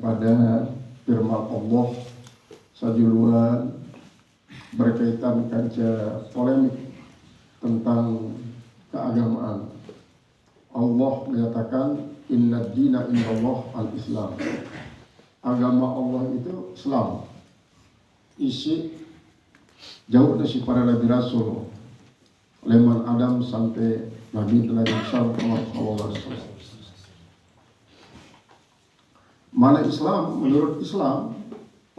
daripada firman Allah sajuluan berkaitan kanca polemik tentang keagamaan. Allah menyatakan inna dina indallah al-Islam. Agama Allah itu Islam. Isi jauh dari para nabi rasul, leman Adam sampai Nabi Nabi sallallahu alaihi wasallam. Mana Islam menurut Islam,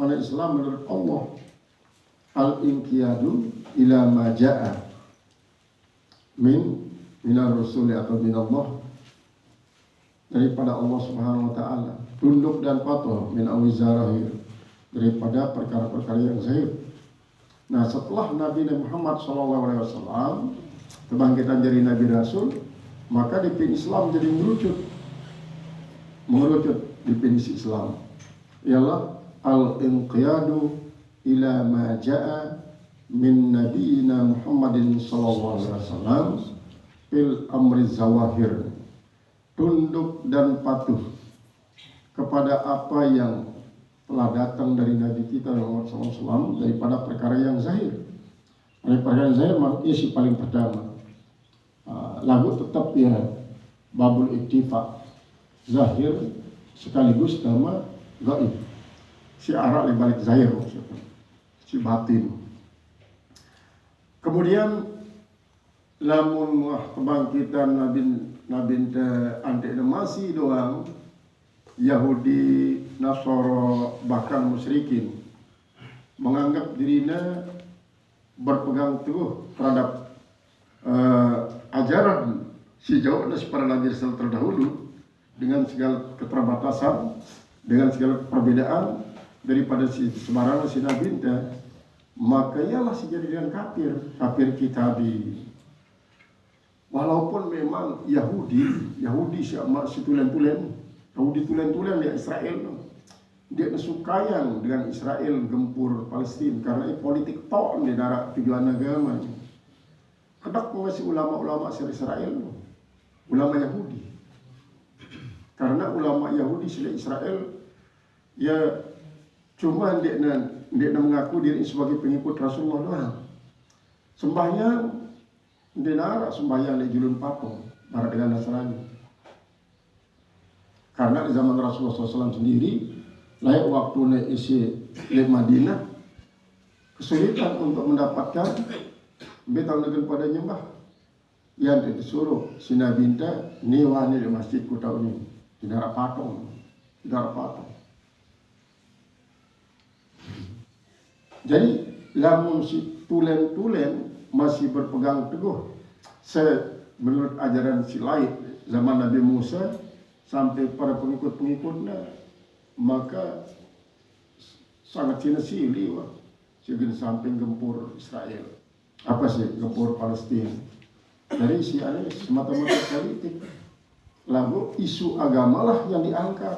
mana Islam menurut Allah. Al-inqiyadu ila ma ja'a minar rasuli atau min Allah, daripada Allah Subhanahu wa taala. Tunduk dan patuh min awizarahir, daripada perkara-perkara yang zahir. Nah, setelah Nabi Muhammad SAW kebangkitan jadi Nabi Rasul, maka definisi Islam jadi mengerucut definisi Islam ialah al-inqiyadu ila ma ja'a min nabiyina Muhammadin SAW fil amri zawahir, tunduk dan patuh kepada apa yang telah datang dari Nabi kita Muhammad SAW daripada perkara yang zahir. Perkara yang zahir isi paling pertama. Lagu tetap ya babul iktifa, zahir sekaligus nama gaib. Si arah di balik zahir maksudnya, si batin. Kemudian lamun kebangkitan Nabi ante masih doang Yahudi, Nasoro, bahkan musyrikin menganggap dirinya berpegang teguh terhadap ajaran si jauh dari para nabi Rasul terdahulu dengan segala keterbatasan, dengan segala perbedaan daripada si sembarangan si nabi ente, maka ialah si jadikan kafir kitabi. Walaupun memang Yahudi si tulen-tulen di Israel, dia sukayang dengan Israel gempur Palestina karena ini politik tok di darat tujuan agama. Kedak masih ulama-ulama Israel, ulama Yahudi. Karena ulama Yahudi sila Israel ya cuma dia mengaku diri sebagai pengikut Rasulullah doang. Sembahyang dia narak sembahyang di julun patung barat dengan Nasrani. Karena di zaman Rasulullah SAW sendiri layak waktu isi di Madinah kesulitan untuk mendapatkan betang dengan pada nyembah yang disuruh si Nabi niwani di masjid kota ini di daerah patung. Jadi lamun si tulen-tulen masih berpegang teguh menurut ajaran si lain zaman Nabi Musa sampai para pengikut-pengikutnya, maka sangat sinesili segini samping gempur Israel. Apa sih gempur Palestina? Dari si aneh semata-mata politik. Lalu isu agama lah yang diangkat.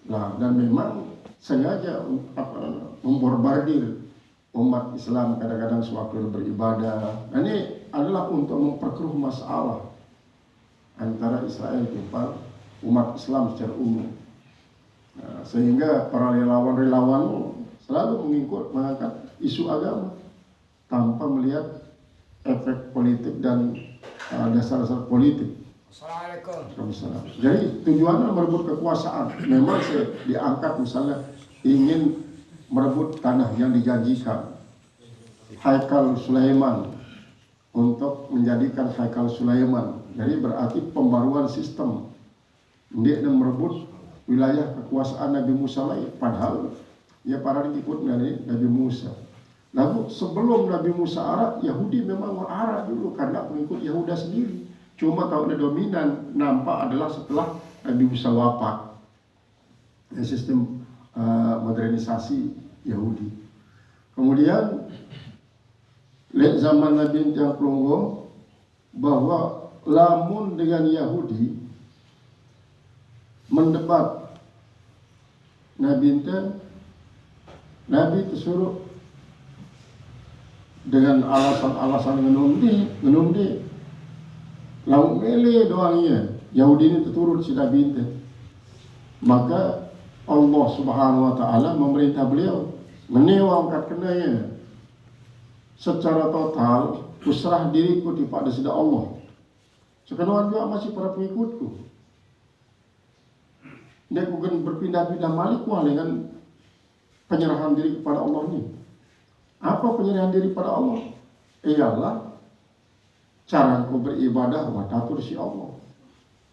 Nah, dan memang sengaja memborbardir umat Islam kadang-kadang sewaktu beribadah. Nah, ini adalah untuk memperkeruh masalah antara Israel dan umat Islam secara umum. Nah, sehingga para relawan selalu mengangkat isu agama tanpa melihat efek politik dan dasar-dasar politik. Assalamualaikum. Jadi tujuannya merebut kekuasaan. Memang diangkat misalnya ingin merebut tanah yang dijanjikan, Haikal Sulaiman, untuk menjadikan Haikal Sulaiman. Jadi berarti pembaruan sistem. Dia merebut wilayah kekuasaan Nabi Musa lain. Padahal ya para pengikut Nabi Musa. Lalu sebelum Nabi Musa Arab, Yahudi memang Arab dulu karena pengikut Yahuda sendiri. Cuma tahun dominan nampak adalah setelah Nabi Musa wafat. Sistem modernisasi Yahudi. Kemudian lihat zaman Nabi yang pelunggung bahwa lamun dengan Yahudi mendebat Nabi disuruh dengan alasan-alasan ngenundi lalu mele doangnya Yahudi ini turun si Nabi itu. Maka Allah Subhanahu wa taala memerintah beliau menewa angkat kenanya secara total, kusrah diriku kepada sida Allah. Sekarang juga masih para pengikutku. Dia bukan berpindah-pindah malik dengan penyerahan diri kepada Allah ini. Apa penyerahan diri pada Allah? Ialah cara aku beribadah wa tatur si Allah.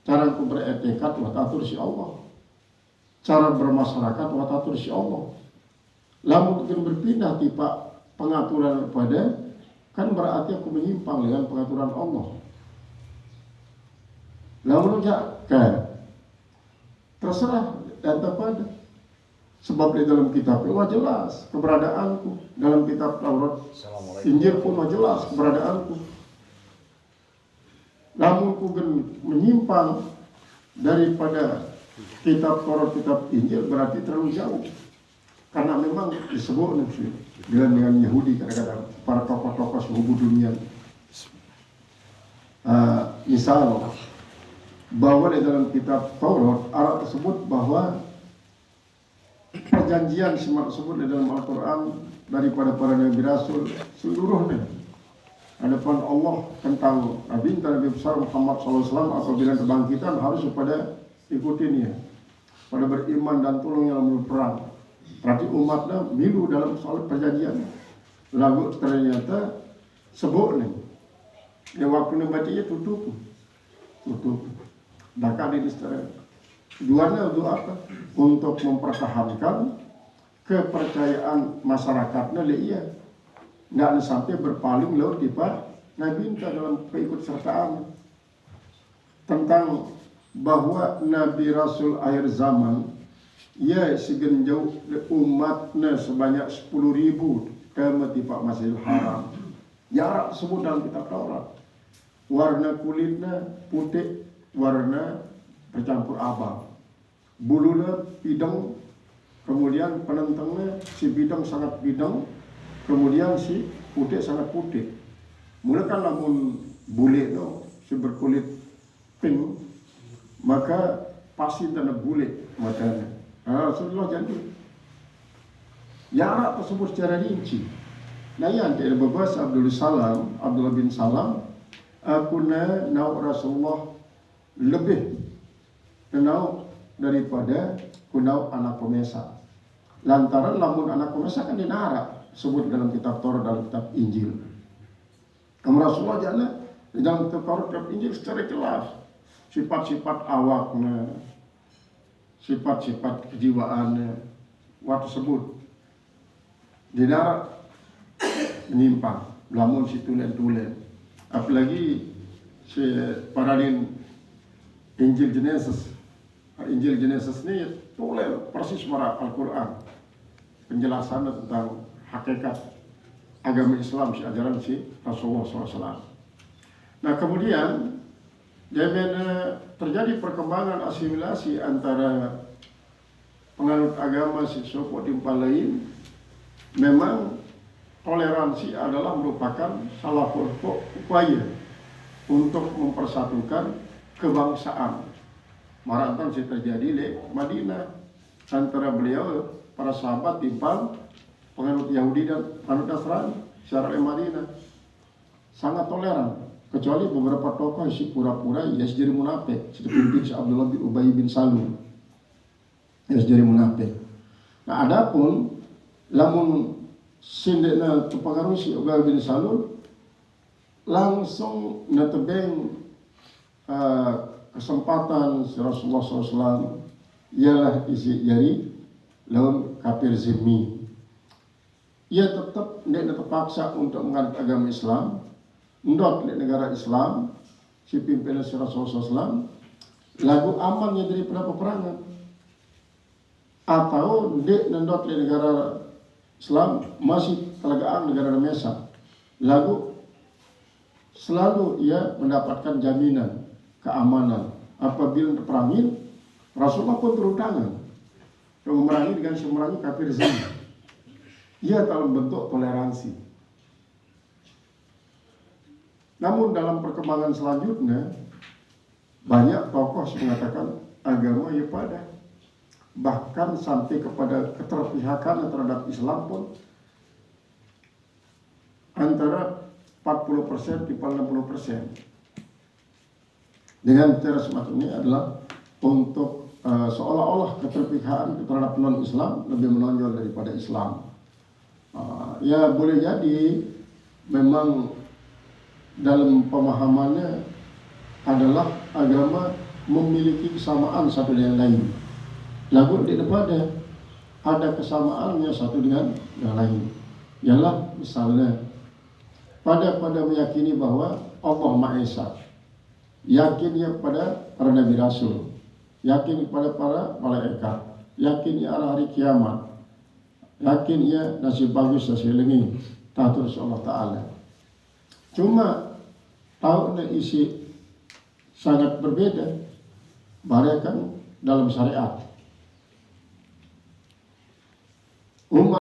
Cara aku beretikat wa tatur si Allah. Cara bermasyarakat wa tatur si Allah. Lalu mungkin berpindah tipe pengaturan kepada, kan berarti aku menyimpang dengan pengaturan Allah. Lalu jangan terserah dan terpada. Sebab di dalam kitab itu jelas keberadaanku. Dalam kitab Taurat, Injil pun jelas keberadaanku. Namun ku menyimpang daripada kitab Taurat, kitab Injil berarti terlalu jauh. Karena memang disebut dengan Yahudi kadang-kadang para tokoh-tokoh seluruh dunia. Misal bahwa di dalam kitab Taurat Arab tersebut bahwa perjanjian semua tersebut di dalam Al-Quran daripada para Nabi Rasul seluruhnya. Adapun Allah tentang Nabi besar Muhammad SAW apabila kebangkitan harus kepada ikutinya, pada beriman dan tolong yang berperang. Berarti umatnya milu dalam soal perjanjian. Lalu ternyata sebut nih, yang waktu nembatinya tutup. Dakar ini tujuannya untuk apa? Untuk mempertahankan kepercayaan masyarakatnya dia. Nggak sampai berpaling laut di Nabi dalam keikutsertaan tentang bahwa Nabi Rasul akhir zaman ya segenjau umatnya sebanyak 10.000 ke Masjidil Masjidil Haram. Jarak tersebut dalam kitab Taurat. Warna kulitnya putih, warna bercampur abang. Bulunya bidang, kemudian penentangnya si bidang sangat bidang, kemudian si putih sangat putih. Mula kan lamun bule no, si berkulit pink, maka pasti tanah bule matanya. Rasulullah jadi jarak tersebut secara rinci. Nah yang dari babas Abdullah bin Salam, akuna nau Rasulullah lebih kenal daripada kunau anak pemesa. Lantaran lamun anak pemesa kan dinara sebut dalam kitab Taurat, dalam kitab Injil. Kamu Rasulullah jana di dalam kitab Taurat, kitab Injil secara jelas sifat-sifat awaknya, sifat-sifat kejiwaannya, waktu sebut dinara menyimpang, lamun si tulen-tulen. Apalagi si paradin Injil Genesis ini tulen persis marah Al-Quran, penjelasan tentang hakikat agama Islam, si ajaran si Rasulullah SAW. Nah kemudian terjadi perkembangan asimilasi antara penganut agama si suku timpal lain. Memang toleransi adalah merupakan salah satu upaya untuk mempersatukan kebangsaan. Marantan sih terjadi di Madinah antara beliau para sahabat timpal penganut Yahudi dan penganut Nasrani secara di Madinah sangat toleran, kecuali beberapa tokoh si pura-pura yes jadi munafik seperti pimpin si Abdullah bin Ubay bin Salul yes jadi munafik. Nah adapun lamun sindekna terpengaruh si Ubay bin Salul langsung netebeng kesempatan Rasulullah SAW ialah isi jari lawan kafir zimmi. Ia tetap tidak terpaksa untuk menganut agama Islam, ndot di negara Islam, si pimpinan Rasulullah SAW, lagu amannya daripada peperangan, atau di ndot di negara Islam masih telegaan negara Mesa, lagu selalu ia mendapatkan jaminan keamanan. Apabila terperangin, Rasulullah pun turun tangan memerangi dengan memerangi kafir zimmi. Ia dalam bentuk toleransi. Namun dalam perkembangan selanjutnya, banyak tokoh mengatakan agama ya pada, bahkan sampai kepada keterpihakan terhadap Islam pun antara 40% di 60%. Dengan cara semacam ini adalah untuk seolah-olah keterpihakan terhadap non-Islam lebih menonjol daripada Islam. Ya boleh jadi memang dalam pemahamannya adalah agama memiliki kesamaan satu dengan lain. Lalu di depannya ada kesamaannya satu dengan yang lain. Ialah misalnya pada meyakini bahwa Allah Maha Esa, yakinnya pada para nabi rasul, yakin kepada para malaikat, yakin ada hari kiamat, yakin ia nasib bagus nasib lengi tatur Allah Ta'ala. Cuma tahu isi sangat berbeda bahkan dalam syariat. Umat